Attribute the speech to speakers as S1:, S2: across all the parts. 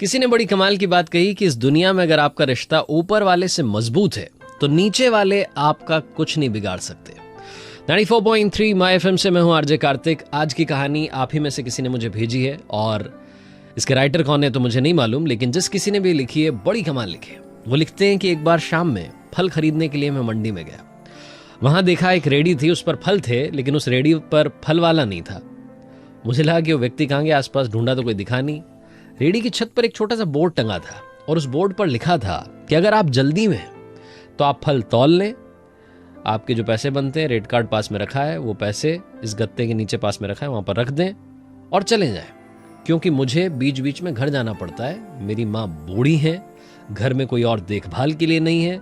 S1: किसी ने बड़ी कमाल की बात कही कि इस दुनिया में अगर आपका रिश्ता ऊपर वाले से मजबूत है तो नीचे वाले आपका कुछ नहीं बिगाड़ सकते। 94.3 माय एफएम से मैं हूं आरजे कार्तिक। आज की कहानी आप ही में से किसी ने मुझे भेजी है और इसके राइटर कौन है तो मुझे नहीं मालूम, लेकिन जिस किसी ने भी लिखी है बड़ी कमाल लिखी है। वो लिखते हैं कि एक बार शाम में फल खरीदने के लिए मैं मंडी में गया। वहां देखा एक रेडी थी, उस पर फल थे, लेकिन उस रेडी पर फल वाला नहीं था। मुझे लगा कि वो व्यक्ति कहाँ गया, आसपास ढूंढा तो कोई दिखा नहीं। रेडी की छत पर एक छोटा सा बोर्ड टंगा था और उस बोर्ड पर लिखा था कि अगर आप जल्दी में हैं तो आप फल तौल लें, आपके जो पैसे बनते हैं रेट कार्ड पास में रखा है, वो पैसे इस गत्ते के नीचे पास में रखा है, वहां पर रख दें और चले जाएं, क्योंकि मुझे बीच बीच में घर जाना पड़ता है। मेरी माँ बूढ़ी है, घर में कोई और देखभाल के लिए नहीं है,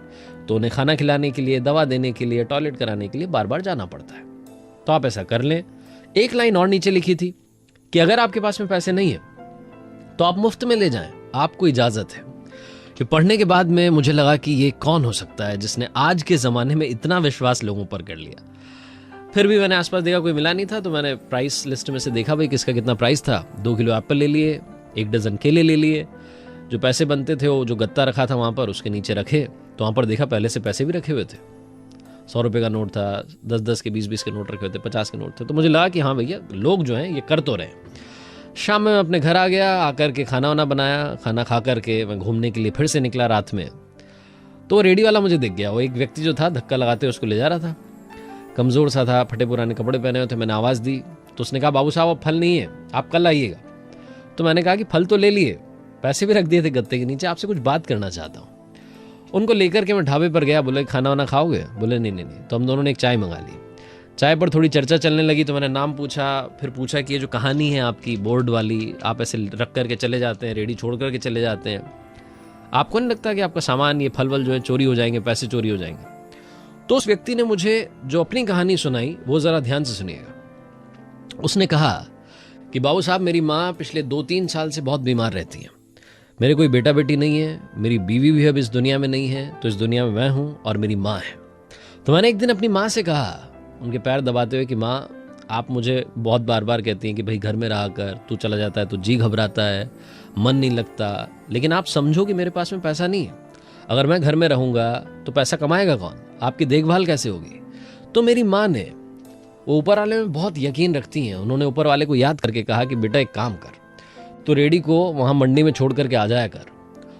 S1: तो उन्हें खाना खिलाने के लिए, दवा देने के लिए, टॉयलेट कराने के लिए बार बार जाना पड़ता है। तो आप ऐसा कर लें। एक लाइन और नीचे लिखी थी कि अगर आपके पास में पैसे नहीं है तो आप मुफ्त में ले जाएं, आपको इजाजत है। कि पढ़ने के बाद में मुझे लगा कि ये कौन हो सकता है जिसने आज के जमाने में इतना विश्वास लोगों पर कर लिया। फिर भी मैंने आसपास देखा, कोई मिला नहीं था, तो मैंने प्राइस लिस्ट में से देखा भाई किसका कितना प्राइस था। 2 किलो एप्पल ले लिए, 1 डजन केले ले लिए। जो पैसे बनते थे वो जो गत्ता रखा था वहां पर उसके नीचे रखे, तो वहां पर देखा पहले से पैसे भी रखे हुए थे। 100 रुपए का नोट था, 10-10 के, 20-20 के नोट रखे हुए थे, 50 के नोट थे। तो मुझे लगा कि हाँ भैया लोग जो हैं ये कर तो रहे। शाम में मैं अपने घर आ गया, आकर के खाना वाना बनाया। खाना खा करके मैं घूमने के लिए फिर से निकला रात में। तो रेडी वाला मुझे दिख गया। वो एक व्यक्ति जो था धक्का लगाते उसको ले जा रहा था, कमज़ोर सा था, फटे पुराने कपड़े पहने हुए थे। मैंने आवाज़ दी तो उसने कहा, बाबू साहब अब फल नहीं है, आप कल आइएगा। तो मैंने कहा कि फल तो ले लिए, पैसे भी रख दिए थे गत्ते के नीचे, आपसे कुछ बात करना चाहता हूँ। उनको लेकर के मैं ढाबे पर गया। बोले खाना वाना खाओगे? बोले नहीं। तो हम दोनों ने एक चाय मंगा ली। चाय पर थोड़ी चर्चा चलने लगी तो मैंने नाम पूछा, फिर पूछा कि ये जो कहानी है आपकी बोर्ड वाली, आप ऐसे रख करके चले जाते हैं, रेडी छोड़ करके चले जाते हैं, आपको नहीं लगता कि आपका सामान, ये फल वल जो है चोरी हो जाएंगे, पैसे चोरी हो जाएंगे? तो उस व्यक्ति ने मुझे जो अपनी कहानी सुनाई वो ज़रा ध्यान से सुनिएगा। उसने कहा कि बाबू साहब मेरी माँ पिछले 2-3 साल से बहुत बीमार रहती हैं। मेरे कोई बेटा बेटी नहीं है, मेरी बीवी भी अब इस दुनिया में नहीं है, तो इस दुनिया में मैं हूँ और मेरी माँ है। तो मैंने एक दिन अपनी माँ से कहा, उनके पैर दबाते हुए, कि माँ आप मुझे बहुत बार बार कहती हैं कि भाई घर में रहा कर, तू चला जाता है तो जी घबराता है, मन नहीं लगता, लेकिन आप समझो कि मेरे पास में पैसा नहीं है। अगर मैं घर में रहूँगा तो पैसा कमाएगा कौन, आपकी देखभाल कैसे होगी? तो मेरी माँ ने, वो ऊपर वाले में बहुत यकीन रखती हैं, उन्होंने ऊपर वाले को याद करके कहा कि बेटा एक काम कर, तो रेडी को वहाँ मंडी में छोड़ करके आ जाया कर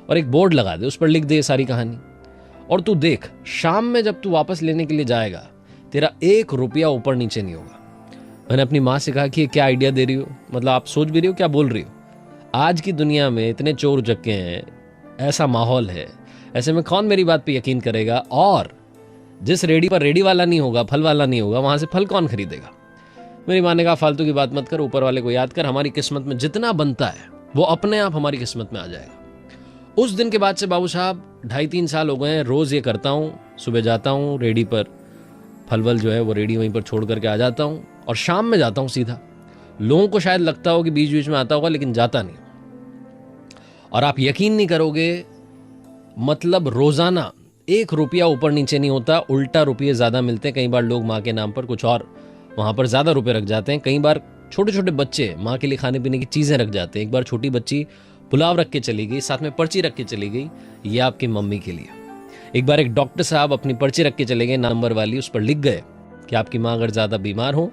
S1: और एक बोर्ड लगा दे, उस पर लिख दे सारी कहानी, और तू देख शाम में जब तू वापस लेने के लिए जाएगा तेरा 1 रुपया ऊपर नीचे नहीं होगा। मैंने अपनी माँ से कहा कि ये क्या आइडिया दे रही हो, मतलब आप सोच भी रही हो क्या बोल रही हो? आज की दुनिया में इतने चोर उचक्के हैं, ऐसा माहौल है, ऐसे में कौन मेरी बात पे यकीन करेगा? और जिस रेडी पर रेडी वाला नहीं होगा, फल वाला नहीं होगा, वहां से फल कौन खरीदेगा? मेरी माँ ने कहा फालतू की बात मत कर, ऊपर वाले को याद कर, हमारी किस्मत में जितना बनता है वो अपने आप हमारी किस्मत में आ जाएगा। उस दिन के बाद से बाबू साहब 2.5-3 साल हो गए हैं, रोज ये करता हूँ। सुबह जाता हूँ रेडी पर, फल वल जो है वो रेडी वहीं पर छोड़ करके आ जाता हूँ और शाम में जाता हूँ सीधा। लोगों को शायद लगता हो कि बीच बीच में आता होगा, लेकिन जाता नहीं। और आप यकीन नहीं करोगे, मतलब रोजाना 1 रुपया ऊपर नीचे नहीं होता, उल्टा रुपये ज्यादा मिलते हैं। कई बार लोग माँ के नाम पर कुछ और वहां पर ज्यादा रुपए रख जाते हैं। कई बार छोटे छोटे बच्चे माँ के लिए खाने पीने की चीजें रख जाते हैं। एक बार छोटी बच्ची पुलाव रख के चली गई, साथ में पर्ची रख के चली गई, ये आपकी मम्मी के लिए। एक बार एक डॉक्टर साहब अपनी पर्ची रख के चले गए नंबर वाली, उस पर लिख गए कि आपकी माँ अगर ज्यादा बीमार हो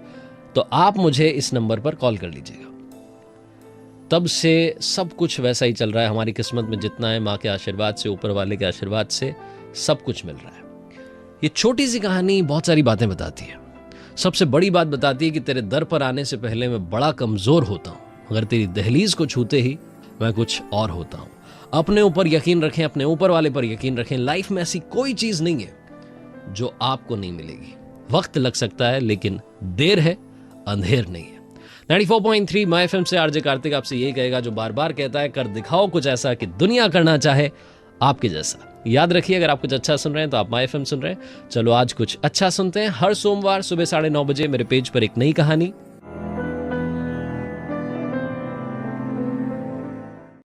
S1: तो आप मुझे इस नंबर पर कॉल कर लीजिएगा। तब से सब कुछ वैसा ही चल रहा है। हमारी किस्मत में जितना है माँ के आशीर्वाद से, ऊपर वाले के आशीर्वाद से सब कुछ मिल रहा है। ये छोटी सी कहानी बहुत सारी बातें बताती है। सबसे बड़ी बात बताती है कि तेरे दर पर आने से पहले मैं बड़ा कमजोर होता हूं, मगर तेरी दहलीज को छूते ही मैं कुछ और होता हूं। अपने ऊपर यकीन रखें, अपने ऊपर वाले पर यकीन रखें। लाइफ में ऐसी कोई चीज नहीं है जो आपको नहीं मिलेगी। वक्त लग सकता है लेकिन देर है, अंधेर नहीं है। 94.3 माय एफएम से आरजे कार्तिक आपसे यही कहेगा जो बार बार कहता है, कर दिखाओ कुछ ऐसा कि दुनिया करना चाहे आपके जैसा। याद रखिए, अगर आप कुछ अच्छा सुन रहे हैं तो आप माय एफएम सुन रहे हैं। चलो आज कुछ अच्छा सुनते हैं। हर सोमवार सुबह 9:30 बजे मेरे पेज पर एक नई कहानी